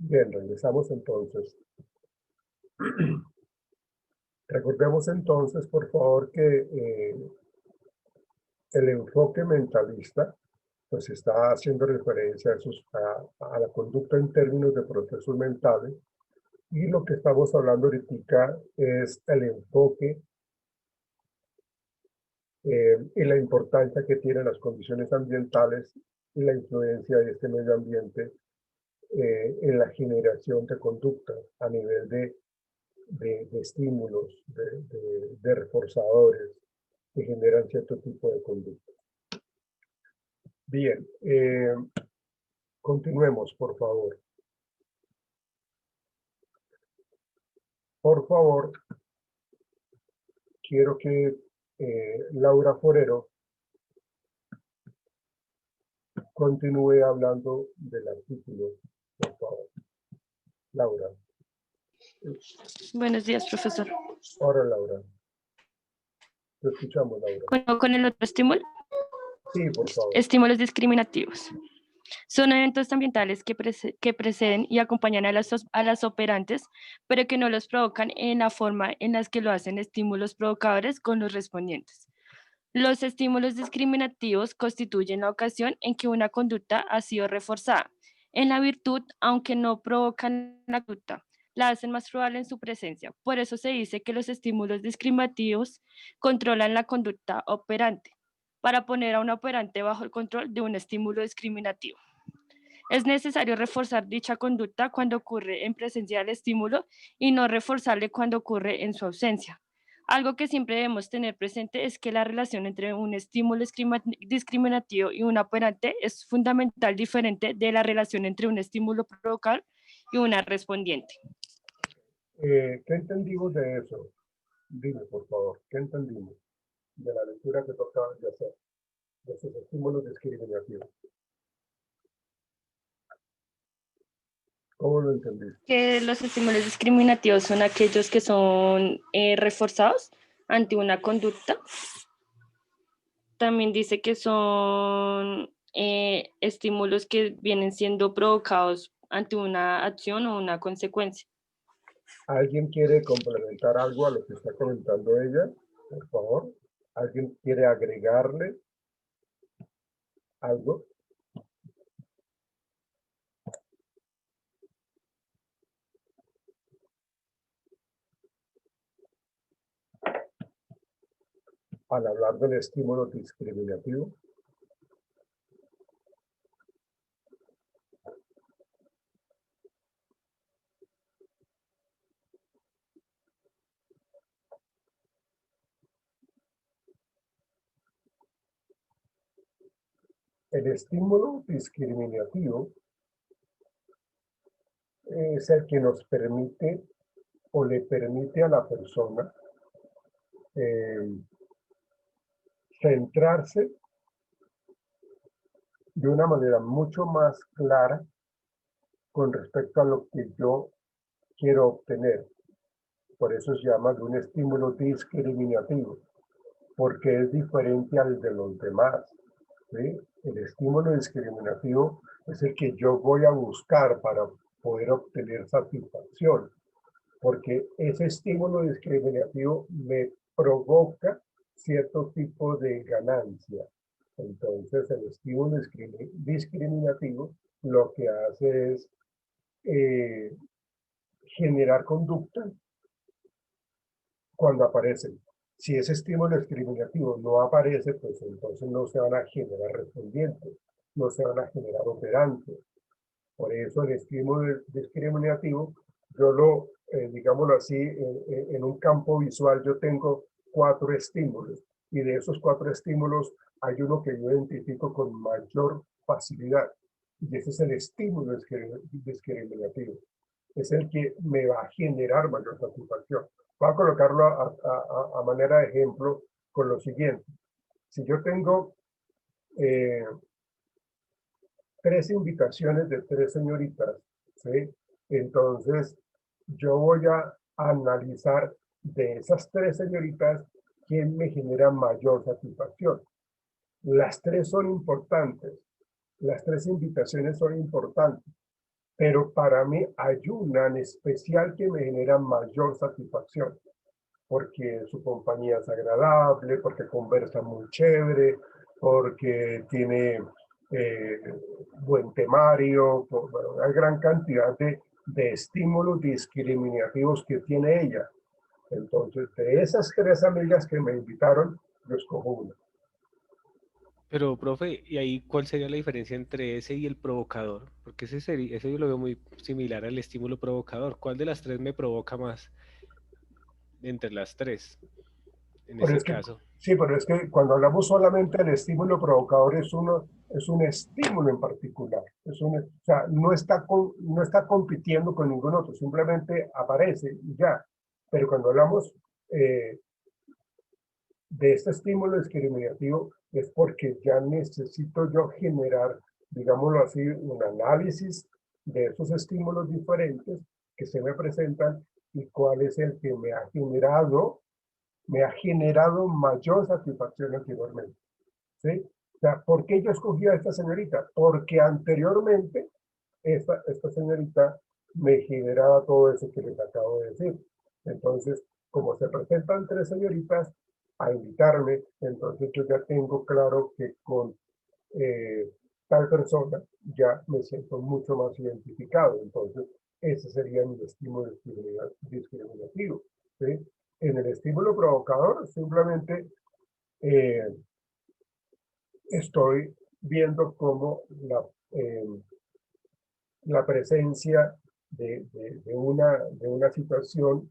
Bien, regresamos entonces. Recordemos entonces, por favor, que el enfoque mentalista pues está haciendo referencia a la conducta en términos de procesos mentales, y lo que estamos hablando ahorita es el enfoque y la importancia que tienen las condiciones ambientales y la influencia de este medio ambiente en la generación de conductas a nivel de estímulos, de reforzadores que generan cierto tipo de conducta. Bien, continuemos, por favor. Por favor, quiero que Laura Forero continúe hablando del artículo, por favor. Laura. Buenos días, profesor. Ahora, Laura. Te escuchamos, Laura. ¿Con el otro estímulo? Sí, por favor. Estímulos discriminativos. Son eventos ambientales que preceden y acompañan a las operantes, pero que no los provocan en la forma en la que lo hacen estímulos provocadores con los respondientes. Los estímulos discriminativos constituyen la ocasión en que una conducta ha sido reforzada. En la virtud, aunque no provocan la conducta, la hacen más probable en su presencia. Por eso se dice que los estímulos discriminativos controlan la conducta operante, para poner a un operante bajo el control de un estímulo discriminativo. Es necesario reforzar dicha conducta cuando ocurre en presencia del estímulo y no reforzarle cuando ocurre en su ausencia. Algo que siempre debemos tener presente es que la relación entre un estímulo discriminativo y un operante es fundamental diferente de la relación entre un estímulo provocador y una respondiente. ¿Qué entendimos de eso? Dime, por favor, ¿qué entendimos de la lectura que tocaba de hacer, de esos estímulos discriminativos? ¿Cómo lo entendiste? Que los estímulos discriminativos son aquellos que son reforzados ante una conducta. También dice que son estímulos que vienen siendo provocados ante una acción o una consecuencia. ¿Alguien quiere complementar algo a lo que está comentando ella? Por favor. ¿Alguien quiere agregarle algo? Al hablar del estímulo discriminativo. El estímulo discriminativo es el que nos permite o le permite a la persona centrarse de una manera mucho más clara con respecto a lo que yo quiero obtener. Por eso se llama de un estímulo discriminativo, porque es diferente al de los demás, ¿sí? El estímulo discriminativo es el que yo voy a buscar para poder obtener satisfacción, porque ese estímulo discriminativo me provoca cierto tipo de ganancia. Entonces, el estímulo discriminativo lo que hace es generar conducta cuando aparecen. Si ese estímulo discriminativo no aparece, pues entonces no se van a generar respondientes, no se van a generar operantes. Por eso el estímulo discriminativo, yo lo, digámoslo así, en un campo visual yo tengo 4 estímulos, y de esos 4 estímulos hay uno que yo identifico con mayor facilidad, y ese es el estímulo discriminativo. Es el que me va a generar mayor satisfacción. Voy a colocarlo a manera de ejemplo con lo siguiente. Si yo tengo 3 invitaciones de 3 señoritas, ¿sí? Entonces, yo voy a analizar de esas 3 señoritas quién me genera mayor satisfacción. Las 3 son importantes, las 3 invitaciones son importantes, pero para mí hay una en especial que me genera mayor satisfacción, porque su compañía es agradable, porque conversa muy chévere, porque tiene eh, buen temario, bueno, una gran cantidad de estímulos discriminativos que tiene ella. Entonces, de esas tres amigas que me invitaron, yo escojo una. Pero, profe, ¿y ahí cuál sería la diferencia entre ese y el provocador? Porque ese yo lo veo muy similar al estímulo provocador. ¿Cuál de las tres me provoca más entre las tres, en Pero ese es que, caso? sí, pero es que cuando hablamos solamente del estímulo provocador es un estímulo en particular. O sea, no está compitiendo con ningún otro, simplemente aparece y ya. Pero cuando hablamos eh, de este estímulo discriminativo es porque ya necesito yo generar, digámoslo así, un análisis de esos estímulos diferentes que se me presentan y cuál es el que me ha generado mayor satisfacción anteriormente. ¿Sí? O sea, ¿por qué yo escogí a esta señorita? Porque anteriormente esta señorita me generaba todo eso que les acabo de decir. Entonces, como se presentan tres señoritas a invitarme, entonces yo ya tengo claro que con eh, tal persona ya me siento mucho más identificado. Entonces, ese sería mi estímulo discriminativo. ¿Sí? En el estímulo provocador, simplemente eh, estoy viendo cómo la presencia de una situación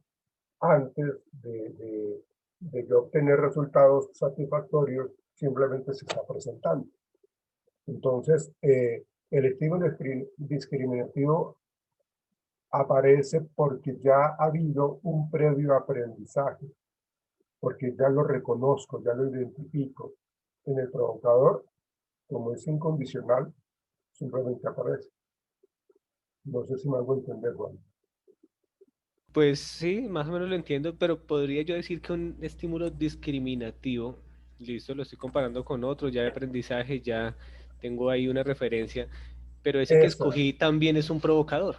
antes de yo obtener resultados satisfactorios, simplemente se está presentando. Entonces, el estímulo discriminativo aparece porque ya ha habido un previo aprendizaje, porque ya lo reconozco, ya lo identifico. En el provocador, como es incondicional, simplemente aparece. No sé si me hago entender, Juan. Pues sí, más o menos lo entiendo, pero podría yo decir que un estímulo discriminativo, listo, lo estoy comparando con otro ya de aprendizaje, ya tengo ahí una referencia, pero ese que Esa, escogí también es un provocador.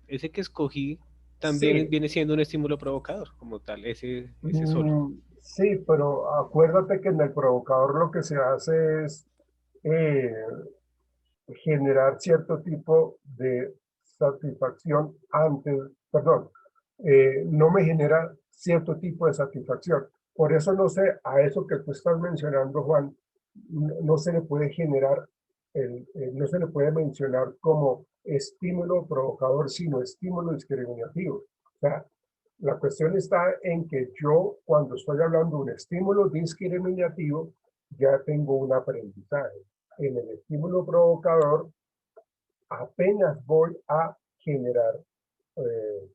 Ese que escogí también sí, viene siendo un estímulo provocador, como tal, ese solo. sí, pero acuérdate que en el provocador lo que se hace es eh, generar cierto tipo de satisfacción antes, perdón, no me genera cierto tipo de satisfacción. Por eso no sé, a eso que tú estás mencionando, Juan, no se le puede generar, no se le puede mencionar como estímulo provocador, sino estímulo discriminativo. O sea, la cuestión está en que yo, cuando estoy hablando de un estímulo discriminativo, ya tengo un aprendizaje. En el estímulo provocador, apenas voy a generar eh,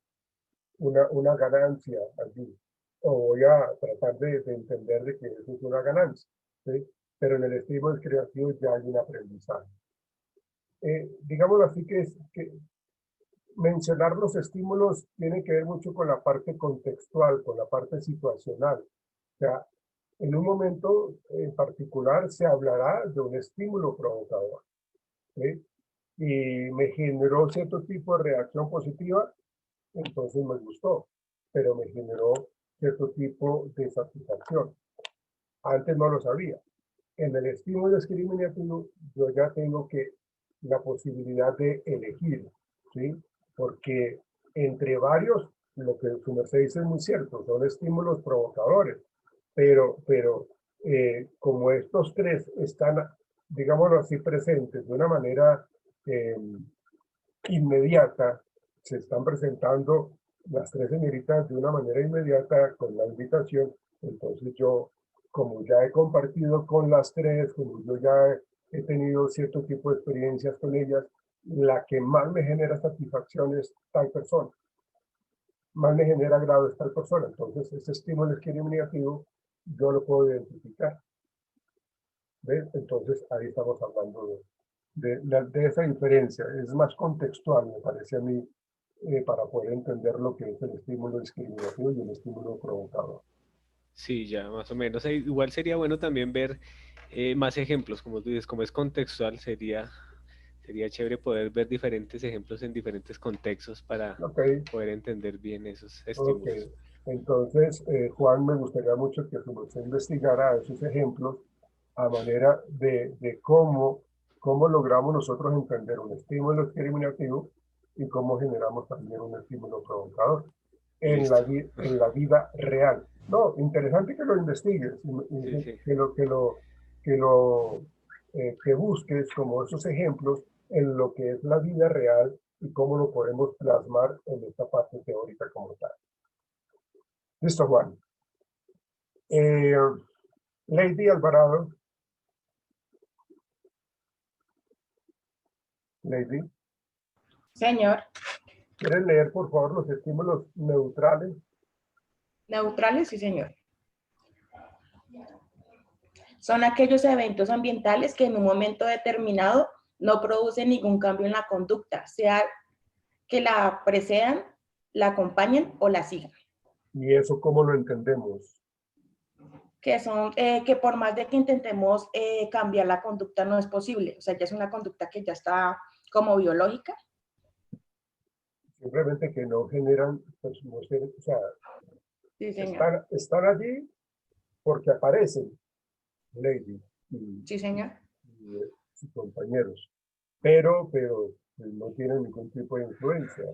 una ganancia allí, o voy a tratar de entender de que eso es una ganancia, ¿sí? Pero en el estímulo creativo ya hay un aprendizaje. Digámoslo así que mencionar los estímulos tiene que ver mucho con la parte contextual, con la parte situacional. O sea, en un momento en particular se hablará de un estímulo provocador, ¿sí? Y me generó cierto tipo de reacción positiva, entonces me gustó, pero me generó cierto tipo de satisfacción. Antes no lo sabía. En el estímulo discriminativo yo ya tengo que la posibilidad de elegir, ¿sí? Porque entre varios, lo que su merced dice es muy cierto, son estímulos provocadores, pero como estos tres están, digámoslo así, presentes de una manera eh, inmediata, se están presentando las tres señoritas de una manera inmediata con la invitación, entonces yo, como ya he compartido con las tres, como yo ya he tenido cierto tipo de experiencias con ellas, la que más me genera satisfacción es tal persona, más me genera agrado es tal persona, entonces ese estímulo discriminativo yo lo puedo identificar. ¿Ves? Entonces ahí estamos hablando de esa diferencia. Es más contextual, me parece a mí, para poder entender lo que es el estímulo discriminativo y el estímulo provocador. Sí, ya más o menos. Igual sería bueno también ver más ejemplos, como tú dices, como es contextual, sería Sería chévere poder ver diferentes ejemplos en diferentes contextos para Ok, poder entender bien esos ok. estímulos. Entonces, Juan, me gustaría mucho que usted investigara esos ejemplos a manera de cómo logramos nosotros entender un estímulo discriminativo y cómo generamos también un estímulo provocador Listo. en la vida real. No, interesante que lo investigues, Sí, sí. que busques como esos ejemplos en lo que es la vida real y cómo lo podemos plasmar en esta parte teórica como tal. Listo, Juan. Eh, Lady Alvarado. Lady, Señor, ¿quieren leer por favor los estímulos neutrales? neutrales, sí, señor. Son aquellos eventos ambientales que en un momento determinado no producen ningún cambio en la conducta, sea que la precedan, la acompañen o la sigan. ¿Y eso cómo lo entendemos? Que son, que por más de que intentemos cambiar la conducta no es posible. O sea, ya es una conducta que ya está como biológica. Simplemente que no generan, pues, no sé, o sea, Sí, señor. están allí porque aparecen, Lady y, Sí, señor. y sus compañeros, pero no tienen ningún tipo de influencia,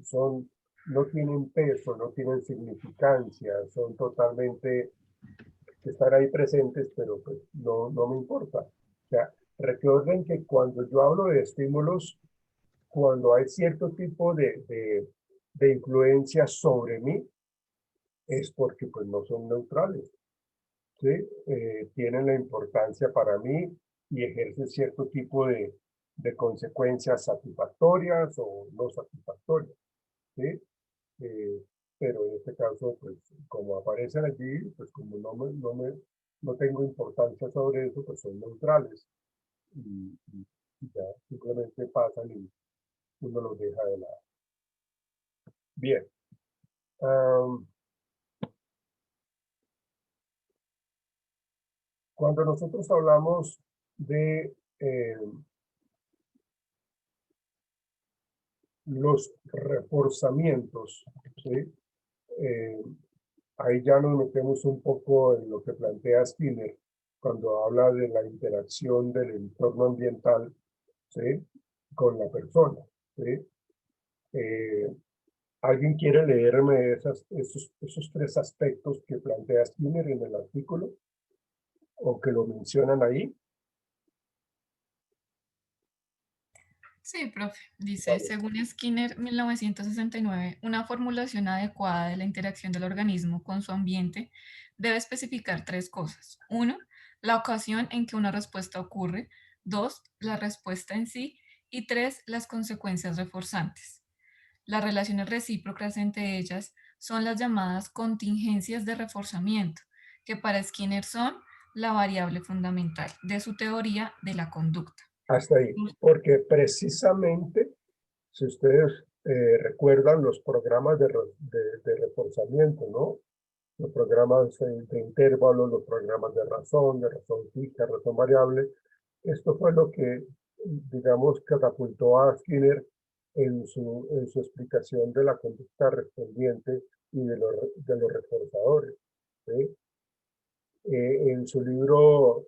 son, no tienen peso, no tienen significancia, son totalmente, están ahí presentes, pero pues no me importa. O sea, recuerden que cuando yo hablo de estímulos, cuando hay cierto tipo de influencia sobre mí, es porque pues no son neutrales, ¿sí? Tienen la importancia para mí y ejercen cierto tipo de consecuencias satisfactorias o no satisfactorias, ¿sí? Eh, pero en este caso, pues como aparecen allí, pues como no tengo importancia sobre eso, pues son neutrales y ya simplemente pasan y uno los deja de lado. Bien. Cuando nosotros hablamos de los reforzamientos, ¿sí? Eh, ahí ya nos metemos un poco en lo que plantea Skinner cuando habla de la interacción del entorno ambiental, ¿sí? Con la persona, ¿sí? ¿Alguien quiere leerme esos tres aspectos que plantea Skinner en el artículo o que lo mencionan ahí? Sí, profe. Dice, Vale. según Skinner, 1969, una formulación adecuada de la interacción del organismo con su ambiente debe especificar tres cosas. Uno, la ocasión en que una respuesta ocurre. Dos, la respuesta en sí. Y tres, las consecuencias reforzantes. Las relaciones recíprocas entre ellas son las llamadas contingencias de reforzamiento, que para Skinner son la variable fundamental de su teoría de la conducta. Hasta ahí, porque precisamente, si ustedes recuerdan los programas de reforzamiento, ¿no? Los programas de intervalos, los programas de razón fija, razón variable, esto fue lo que, digamos, catapultó a Skinner en su explicación de la conducta respondiente y de los reforzadores, ¿sí? En su libro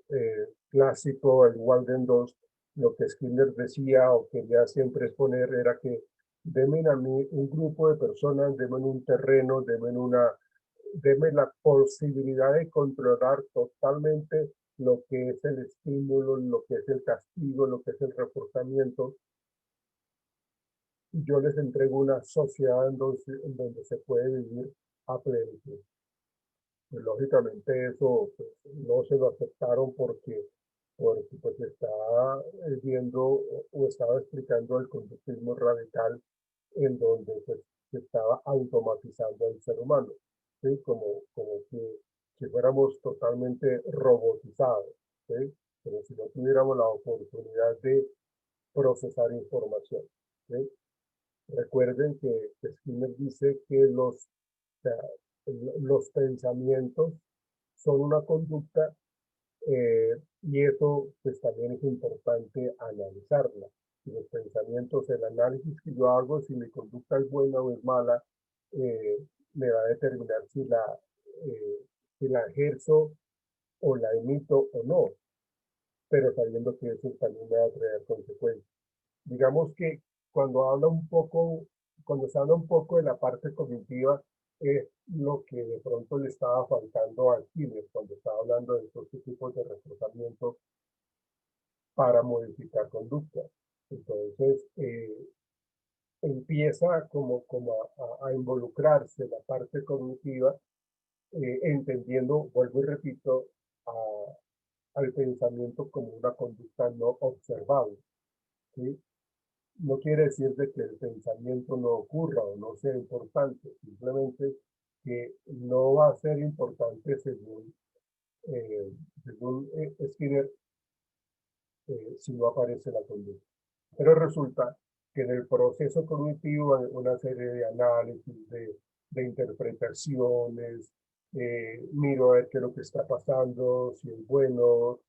clásico, el Walden 2, lo que Skinner decía o quería siempre exponer era que denme a mí un grupo de personas, denme un terreno, denme la posibilidad de controlar totalmente lo que es el estímulo, lo que es el castigo, lo que es el reforzamiento. Y yo les entrego una sociedad en donde se puede vivir a plenitud. Pues, lógicamente eso pues, no se lo aceptaron porque pues está viendo o estaba explicando el conductismo radical en donde pues se estaba automatizando al ser humano, ¿sí? Como que si fuéramos totalmente robotizados, ¿sí? Como si no tuviéramos la oportunidad de procesar información, ¿sí? Recuerden que Skinner dice que los pensamientos son una conducta y eso pues también es importante analizarla. Y pensamientos, el análisis que yo hago, si mi conducta es buena o es mala, me va a determinar si la ejerzo o la emito o no, pero sabiendo que eso también me va a traer consecuencias. Digamos que cuando se habla un poco de la parte cognitiva, es lo que de pronto le estaba faltando a Skinner cuando estaba hablando de estos tipos de reforzamiento para modificar conducta. Entonces, empieza como a involucrarse la parte cognitiva, entendiendo, vuelvo y repito, al pensamiento como una conducta no observable, ¿sí? No quiere decir de que el pensamiento no ocurra o no sea importante, simplemente que no va a ser importante según Skinner, si no aparece la conducta. Pero resulta que en el proceso cognitivo hay una serie de análisis, de interpretaciones, miro a ver qué es lo que está pasando, si es bueno,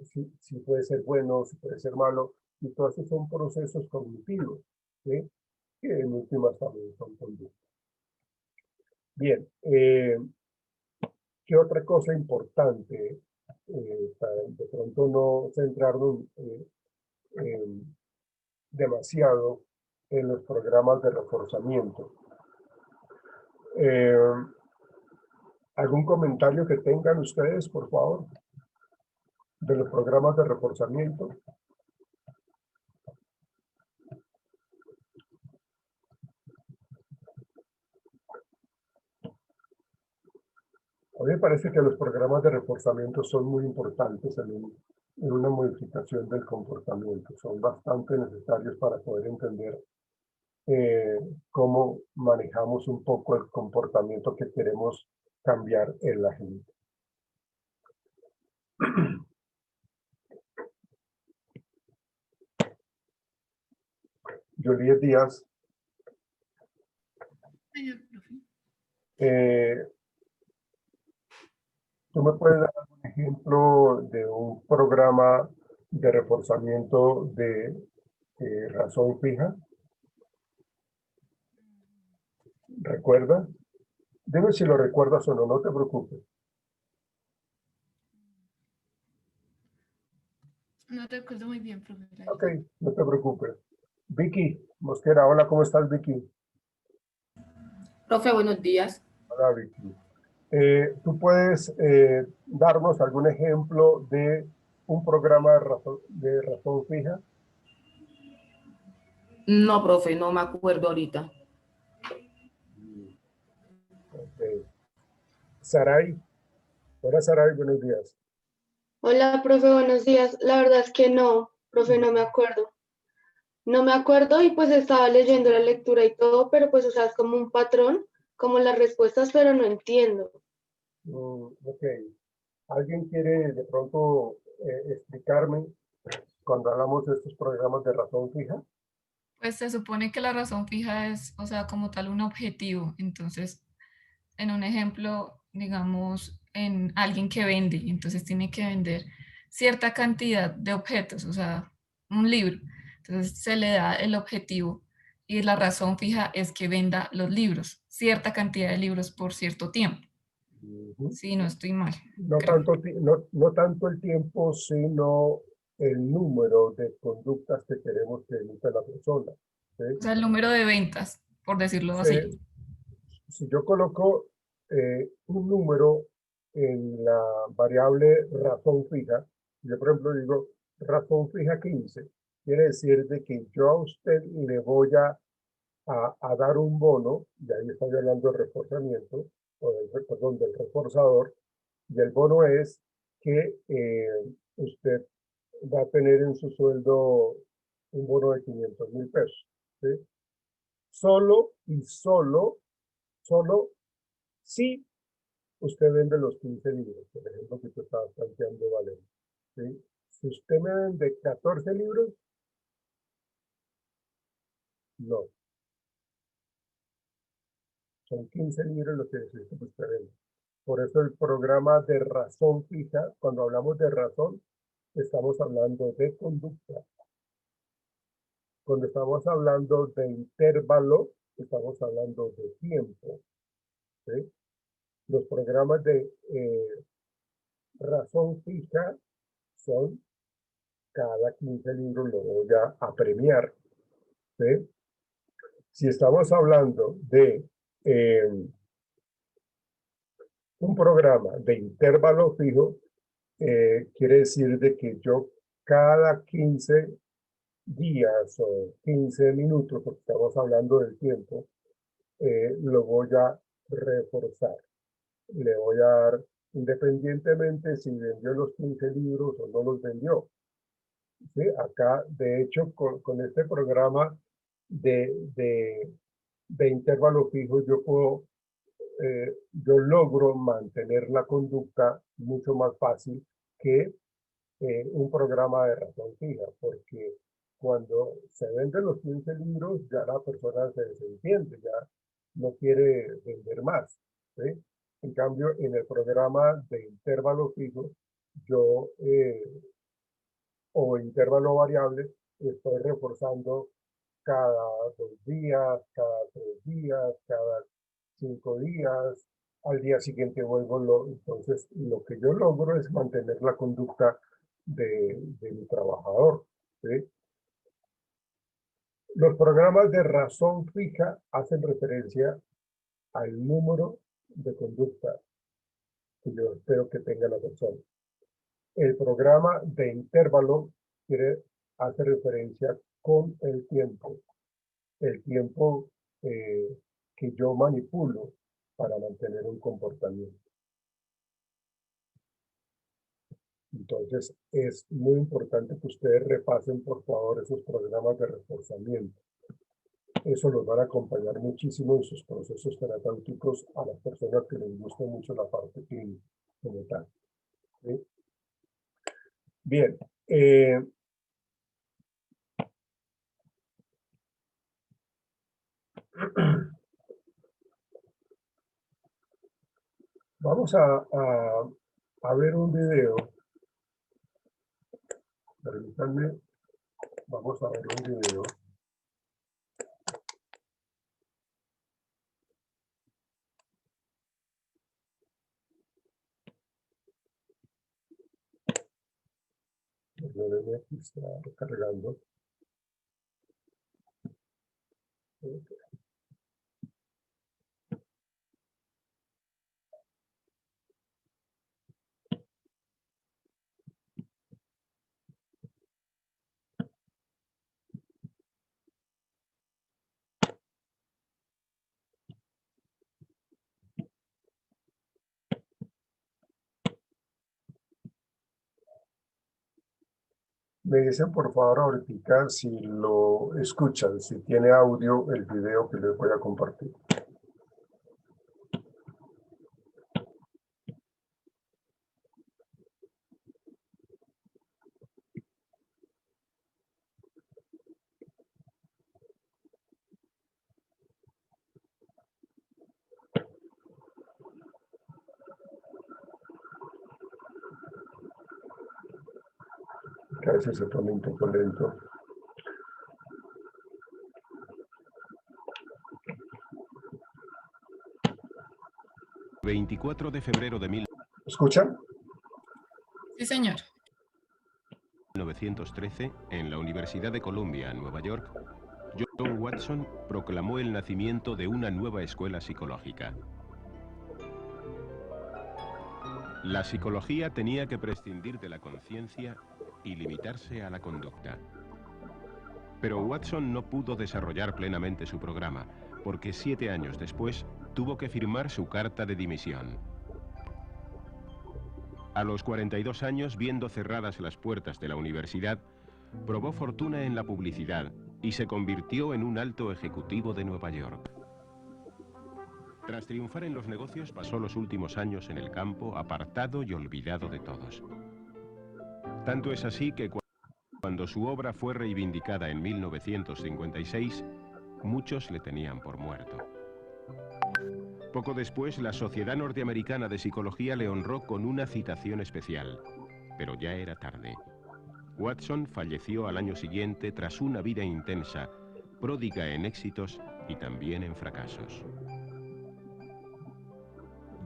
si puede ser bueno, si puede ser malo, y todos esos son procesos cognitivos, ¿sí? Que en últimas también son conductas. Bien, ¿qué otra cosa importante? Para de pronto no centrarnos demasiado en los programas de reforzamiento. ¿Algún comentario que tengan ustedes, por favor, de los programas de reforzamiento? A mí me parece que los programas de reforzamiento son muy importantes en una modificación del comportamiento. Son bastante necesarios para poder entender cómo manejamos un poco el comportamiento que queremos cambiar en la gente. Juliet Díaz. ¿Tú me puedes dar un ejemplo de un programa de reforzamiento de razón fija? ¿Recuerda? Dime si lo recuerdas o no, no te preocupes. No recuerdo muy bien, profe. Ok, no te preocupes. Vicky Mosquera, hola, ¿cómo estás, Vicky? Profe, buenos días. Hola, Vicky. ¿Tú puedes darnos algún ejemplo de un programa de razón fija? No, profe, no me acuerdo ahorita. Okay. Saray. Hola, Saray, buenos días. Hola, profe, buenos días. La verdad es que no, profe, no me acuerdo. No me acuerdo y pues estaba leyendo la lectura y todo, pero pues, o sea, es como un patrón, como las respuestas, pero no entiendo. Ok. ¿Alguien quiere de pronto explicarme cuando hablamos de estos programas de razón fija? Pues se supone que la razón fija es, o sea, como tal un objetivo. Entonces, en un ejemplo, digamos, en alguien que vende, entonces tiene que vender cierta cantidad de objetos, o sea, un libro. Entonces se le da el objetivo y la razón fija es que venda los libros, cierta cantidad de libros por cierto tiempo. Sí, no estoy mal. No creo. no tanto el tiempo, sino el número de conductas que queremos que emita la persona. ¿Sí? O sea, el número de ventas, por decirlo así. Si yo coloco un número en la variable razón fija, yo por ejemplo digo razón fija 15, quiere decir de que yo a usted le voy a dar un bono, y ahí estoy hablando de reforzamiento, perdón, del reforzador, y el bono es que usted va a tener en su sueldo un bono de 500,000 pesos. ¿Sí? Solo y solo si usted vende los 15 libros, por ejemplo, que usted estaba planteando, Valeria. ¿Sí? Si usted me vende 14 libros, no. Son 15 libros los que necesita que usted venda. Por eso el programa de razón fija, cuando hablamos de razón, estamos hablando de conducta. Cuando estamos hablando de intervalo, estamos hablando de tiempo. ¿Sí? Los programas de razón fija son cada 15 libros lo voy a premiar. ¿Sí? Si estamos hablando de un programa de intervalo fijo, quiere decir de que yo cada 15 días o 15 minutos, porque estamos hablando del tiempo, lo voy a reforzar. Le voy a dar, independientemente si vendió los 15 libros o no los vendió. ¿Sí? Acá, de hecho, con este programa de intervalo fijo, yo logro mantener la conducta mucho más fácil que un programa de razón fija, porque cuando se venden los 15 libros, ya la persona se desentiende, ya no quiere vender más. ¿Sí? En cambio, en el programa de intervalo fijo, yo, o intervalo variable, estoy reforzando cada 2 días, cada 3 días, cada 5 días, al día siguiente vuelvo, entonces lo que yo logro es mantener la conducta de mi trabajador. ¿Sí? Los programas de razón fija hacen referencia al número de conducta que yo espero que tenga la persona. El programa de intervalo hace referencia con el tiempo que yo manipulo para mantener un comportamiento. Entonces, es muy importante que ustedes repasen, por favor, esos programas de reforzamiento. Eso los van a acompañar muchísimo en sus procesos terapéuticos a las personas que les gusta mucho la parte clínica como tal. ¿Sí? Bien. Vamos a ver un video. Permítanme. Vamos a ver un video. Perdónenme, aquí está cargando. Me dicen por favor ahorita si lo escuchan, si tiene audio el video que les voy a compartir. Que a veces se pone un poco lento. ...24 de febrero de ¿Escuchan? Sí, señor. 1913, en la Universidad de Columbia, en Nueva York, John Watson proclamó el nacimiento de una nueva escuela psicológica. La psicología tenía que prescindir de la conciencia y limitarse a la conducta. Pero Watson no pudo desarrollar plenamente su programa, porque 7 años después tuvo que firmar su carta de dimisión. A los 42 años, viendo cerradas las puertas de la universidad, probó fortuna en la publicidad y se convirtió en un alto ejecutivo de Nueva York. Tras triunfar en los negocios, pasó los últimos años en el campo, apartado y olvidado de todos. Tanto es así que cuando su obra fue reivindicada en 1956, muchos le tenían por muerto. Poco después, la Sociedad Norteamericana de Psicología le honró con una citación especial, pero ya era tarde. Watson falleció al año siguiente tras una vida intensa, pródiga en éxitos y también en fracasos.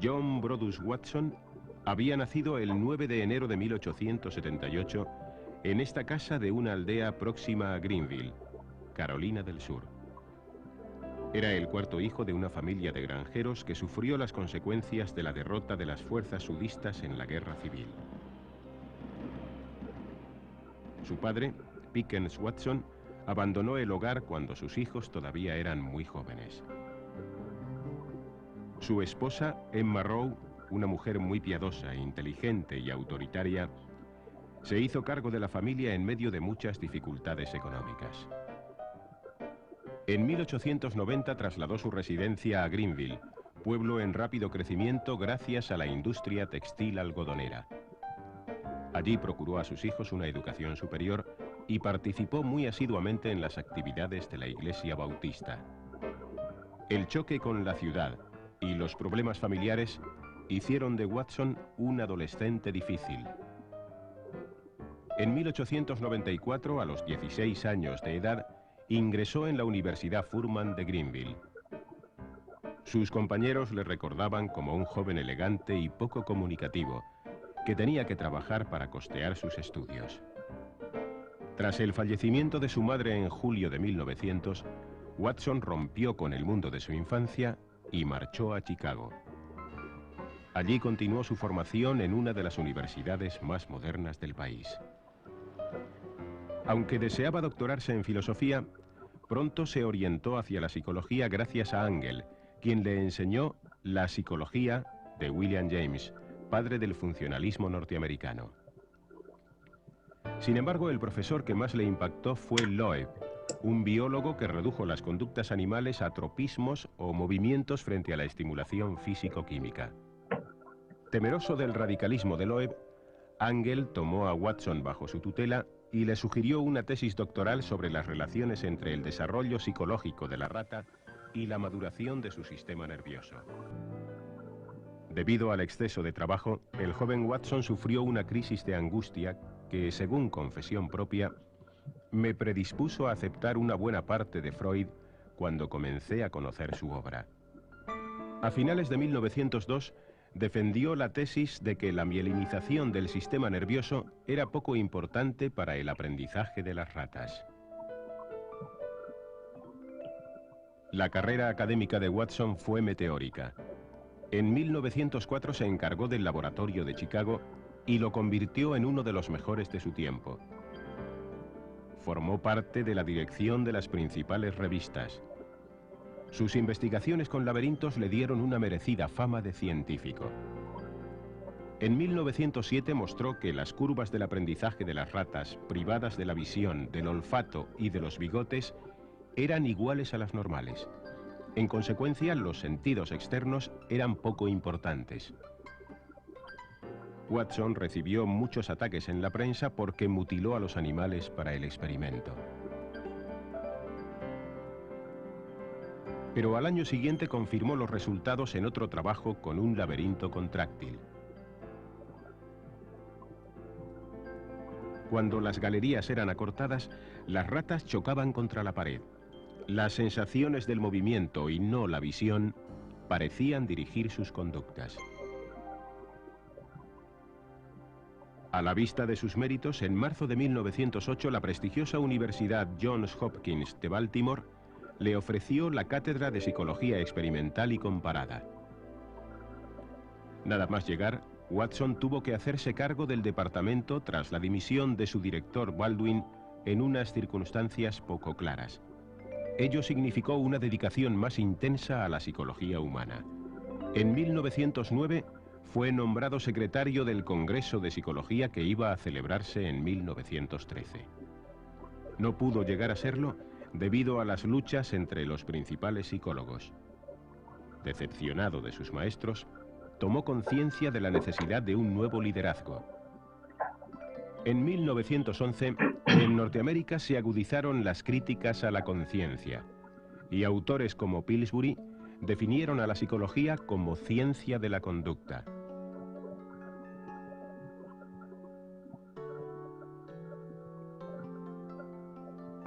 John Brodus Watson había nacido el 9 de enero de 1878 en esta casa de una aldea próxima a Greenville, Carolina del Sur. Era el cuarto hijo de una familia de granjeros que sufrió las consecuencias de la derrota de las fuerzas sudistas en la Guerra Civil. Su padre, Pickens Watson, abandonó el hogar cuando sus hijos todavía eran muy jóvenes. Su esposa, Emma Rowe, una mujer muy piadosa, inteligente y autoritaria, se hizo cargo de la familia en medio de muchas dificultades económicas. En 1890 trasladó su residencia a Greenville, pueblo en rápido crecimiento gracias a la industria textil algodonera. Allí procuró a sus hijos una educación superior y participó muy asiduamente en las actividades de la Iglesia Bautista. El choque con la ciudad y los problemas familiares hicieron de Watson un adolescente difícil. En 1894, a los 16 años de edad, ingresó en la Universidad Furman de Greenville. Sus compañeros le recordaban como un joven elegante y poco comunicativo, que tenía que trabajar para costear sus estudios. Tras el fallecimiento de su madre en julio de 1900, Watson rompió con el mundo de su infancia y marchó a Chicago. Allí continuó su formación en una de las universidades más modernas del país. Aunque deseaba doctorarse en filosofía, pronto se orientó hacia la psicología gracias a Angell, quien le enseñó la psicología de William James, padre del funcionalismo norteamericano. Sin embargo, el profesor que más le impactó fue Loeb, un biólogo que redujo las conductas animales a tropismos o movimientos frente a la estimulación físico-química. Temeroso del radicalismo de Loeb, Angell tomó a Watson bajo su tutela y le sugirió una tesis doctoral sobre las relaciones entre el desarrollo psicológico de la rata y la maduración de su sistema nervioso. Debido al exceso de trabajo, el joven Watson sufrió una crisis de angustia que, según confesión propia, me predispuso a aceptar una buena parte de Freud cuando comencé a conocer su obra. A finales de 1902, defendió la tesis de que la mielinización del sistema nervioso era poco importante para el aprendizaje de las ratas. La carrera académica de Watson fue meteórica. En 1904 se encargó del laboratorio de Chicago y lo convirtió en uno de los mejores de su tiempo. Formó parte de la dirección de las principales revistas. Sus investigaciones con laberintos le dieron una merecida fama de científico. En 1907 mostró que las curvas del aprendizaje de las ratas, privadas de la visión, del olfato y de los bigotes, eran iguales a las normales. En consecuencia, los sentidos externos eran poco importantes. Watson recibió muchos ataques en la prensa porque mutiló a los animales para el experimento. Pero al año siguiente confirmó los resultados en otro trabajo con un laberinto contráctil. Cuando las galerías eran acortadas, las ratas chocaban contra la pared. Las sensaciones del movimiento y no la visión parecían dirigir sus conductas. A la vista de sus méritos, en marzo de 1908, la prestigiosa Universidad Johns Hopkins de Baltimore le ofreció la cátedra de Psicología Experimental y Comparada. Nada más llegar, Watson tuvo que hacerse cargo del departamento tras la dimisión de su director Baldwin en unas circunstancias poco claras. Ello significó una dedicación más intensa a la psicología humana. En 1909 fue nombrado secretario del Congreso de Psicología que iba a celebrarse en 1913. No pudo llegar a serlo debido a las luchas entre los principales psicólogos. Decepcionado de sus maestros, tomó conciencia de la necesidad de un nuevo liderazgo. En 1911, en Norteamérica se agudizaron las críticas a la conciencia, y autores como Pillsbury definieron a la psicología como ciencia de la conducta.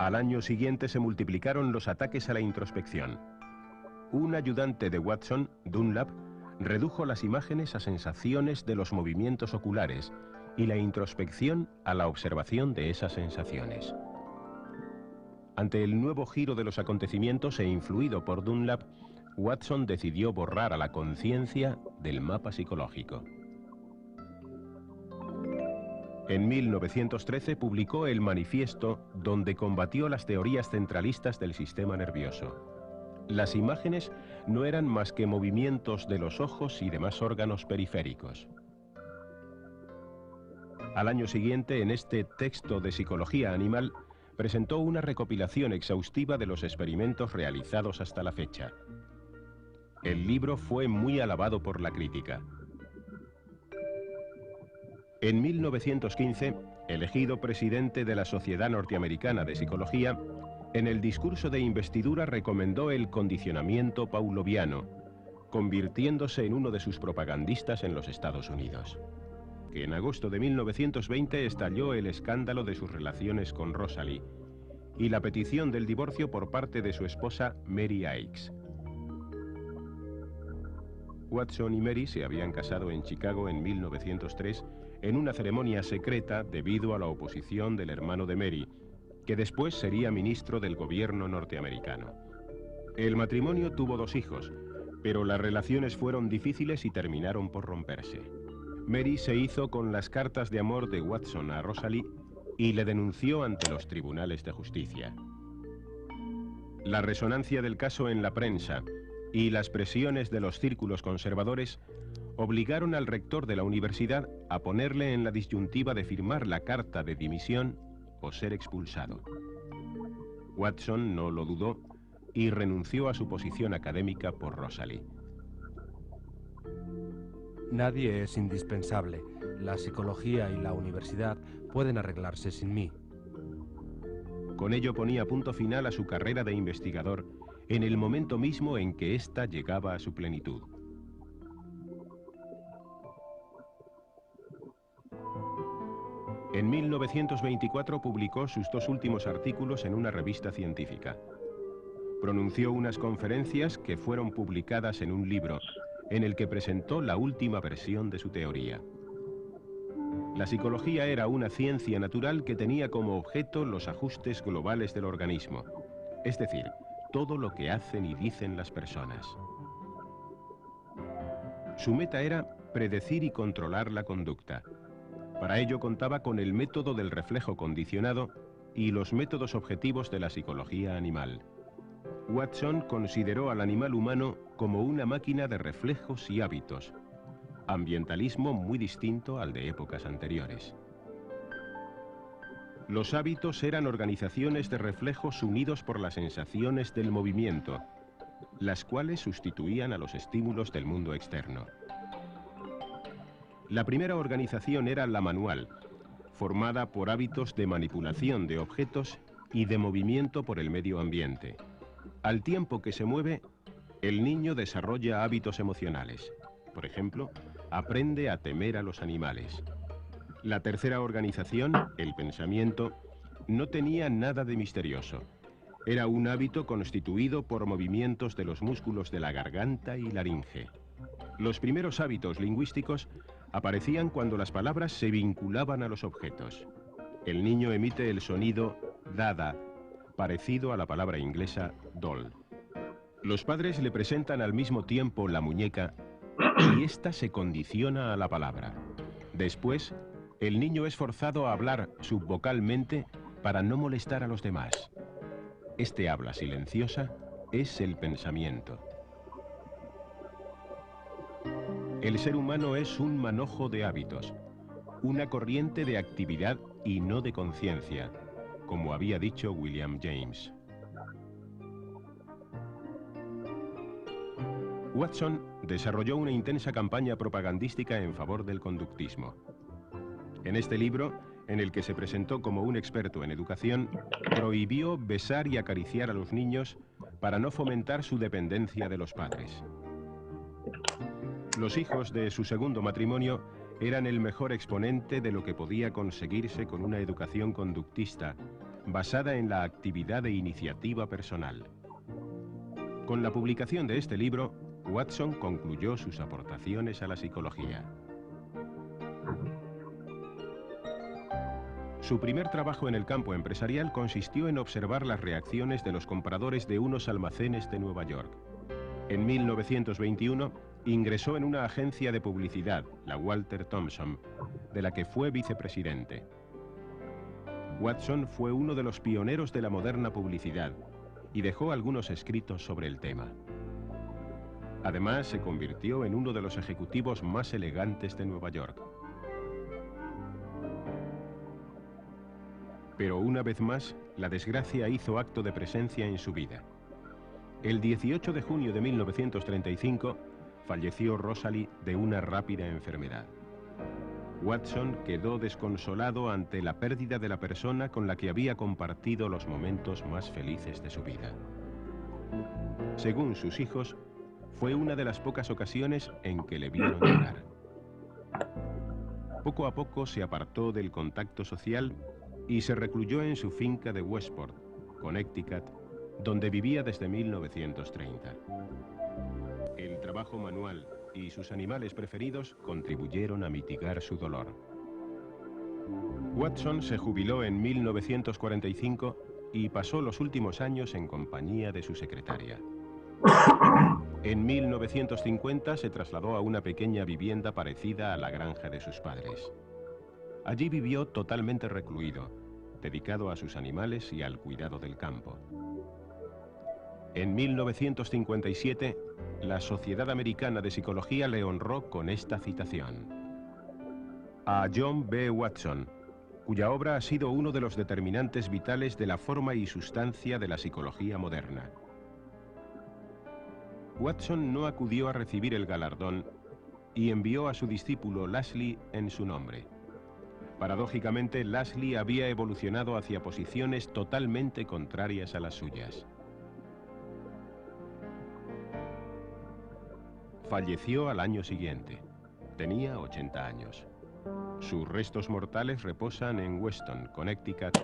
Al año siguiente se multiplicaron los ataques a la introspección. Un ayudante de Watson, Dunlap, redujo las imágenes a sensaciones de los movimientos oculares y la introspección a la observación de esas sensaciones. Ante el nuevo giro de los acontecimientos e influido por Dunlap, Watson decidió borrar a la conciencia del mapa psicológico. En 1913 publicó el Manifiesto, donde combatió las teorías centralistas del sistema nervioso. Las imágenes no eran más que movimientos de los ojos y demás órganos periféricos. Al año siguiente, en este texto de psicología animal, presentó una recopilación exhaustiva de los experimentos realizados hasta la fecha. El libro fue muy alabado por la crítica. En 1915, elegido presidente de la Sociedad Norteamericana de Psicología, en el discurso de investidura recomendó el condicionamiento pavloviano, convirtiéndose en uno de sus propagandistas en los Estados Unidos. Que en agosto de 1920 estalló el escándalo de sus relaciones con Rosalie y la petición del divorcio por parte de su esposa Mary Ickes. Watson y Mary se habían casado en Chicago en 1903 en una ceremonia secreta debido a la oposición del hermano de Mary, que después sería ministro del gobierno norteamericano. El matrimonio tuvo 2 hijos, pero las relaciones fueron difíciles y terminaron por romperse. Mary se hizo con las cartas de amor de Watson a Rosalie y le denunció ante los tribunales de justicia. La resonancia del caso en la prensa y las presiones de los círculos conservadores obligaron al rector de la universidad a ponerle en la disyuntiva de firmar la carta de dimisión o ser expulsado. Watson no lo dudó y renunció a su posición académica por Rosalie. Nadie es indispensable. La psicología y la universidad pueden arreglarse sin mí. Con ello ponía punto final a su carrera de investigador en el momento mismo en que ésta llegaba a su plenitud. En 1924 publicó sus 2 últimos artículos en una revista científica. Pronunció unas conferencias que fueron publicadas en un libro, en el que presentó la última versión de su teoría. La psicología era una ciencia natural que tenía como objeto los ajustes globales del organismo, es decir, todo lo que hacen y dicen las personas. Su meta era predecir y controlar la conducta. Para ello contaba con el método del reflejo condicionado y los métodos objetivos de la psicología animal. Watson consideró al animal humano como una máquina de reflejos y hábitos, ambientalismo muy distinto al de épocas anteriores. Los hábitos eran organizaciones de reflejos unidos por las sensaciones del movimiento, las cuales sustituían a los estímulos del mundo externo. La primera organización era la manual, formada por hábitos de manipulación de objetos y de movimiento por el medio ambiente. Al tiempo que se mueve, el niño desarrolla hábitos emocionales. Por ejemplo, aprende a temer a los animales. La tercera organización, el pensamiento, no tenía nada de misterioso. Era un hábito constituido por movimientos de los músculos de la garganta y laringe. Los primeros hábitos lingüísticos aparecían cuando las palabras se vinculaban a los objetos. El niño emite el sonido dada, parecido a la palabra inglesa doll. Los padres le presentan al mismo tiempo la muñeca y ésta se condiciona a la palabra. Después, el niño es forzado a hablar subvocalmente para no molestar a los demás. Este habla silenciosa es el pensamiento. El ser humano es un manojo de hábitos, una corriente de actividad y no de conciencia, como había dicho William James. Watson desarrolló una intensa campaña propagandística en favor del conductismo. En este libro, en el que se presentó como un experto en educación, prohibió besar y acariciar a los niños para no fomentar su dependencia de los padres. Los hijos de su segundo matrimonio eran el mejor exponente de lo que podía conseguirse con una educación conductista, basada en la actividad e iniciativa personal. Con la publicación de este libro, Watson concluyó sus aportaciones a la psicología. Su primer trabajo en el campo empresarial consistió en observar las reacciones de los compradores de unos almacenes de Nueva York. En 1921, ingresó en una agencia de publicidad, la Walter Thompson, de la que fue vicepresidente. Watson fue uno de los pioneros de la moderna publicidad y dejó algunos escritos sobre el tema. Además, se convirtió en uno de los ejecutivos más elegantes de Nueva York. Pero una vez más, la desgracia hizo acto de presencia en su vida. El 18 de junio de 1935, falleció Rosalie de una rápida enfermedad. Watson quedó desconsolado ante la pérdida de la persona con la que había compartido los momentos más felices de su vida. Según sus hijos, fue una de las pocas ocasiones en que le vieron llorar. Poco a poco se apartó del contacto social y se recluyó en su finca de Westport, Connecticut, donde vivía desde 1930. El trabajo manual y sus animales preferidos contribuyeron a mitigar su dolor. Watson se jubiló en 1945 y pasó los últimos años en compañía de su secretaria. En 1950 se trasladó a una pequeña vivienda parecida a la granja de sus padres. Allí vivió totalmente recluido, dedicado a sus animales y al cuidado del campo. En 1957, la Sociedad Americana de Psicología le honró con esta citación: a John B. Watson, cuya obra ha sido uno de los determinantes vitales de la forma y sustancia de la psicología moderna. Watson no acudió a recibir el galardón y envió a su discípulo Lashley en su nombre. Paradójicamente, Lashley había evolucionado hacia posiciones totalmente contrarias a las suyas. Falleció al año siguiente. Tenía 80 años. Sus restos mortales reposan en Weston, Connecticut,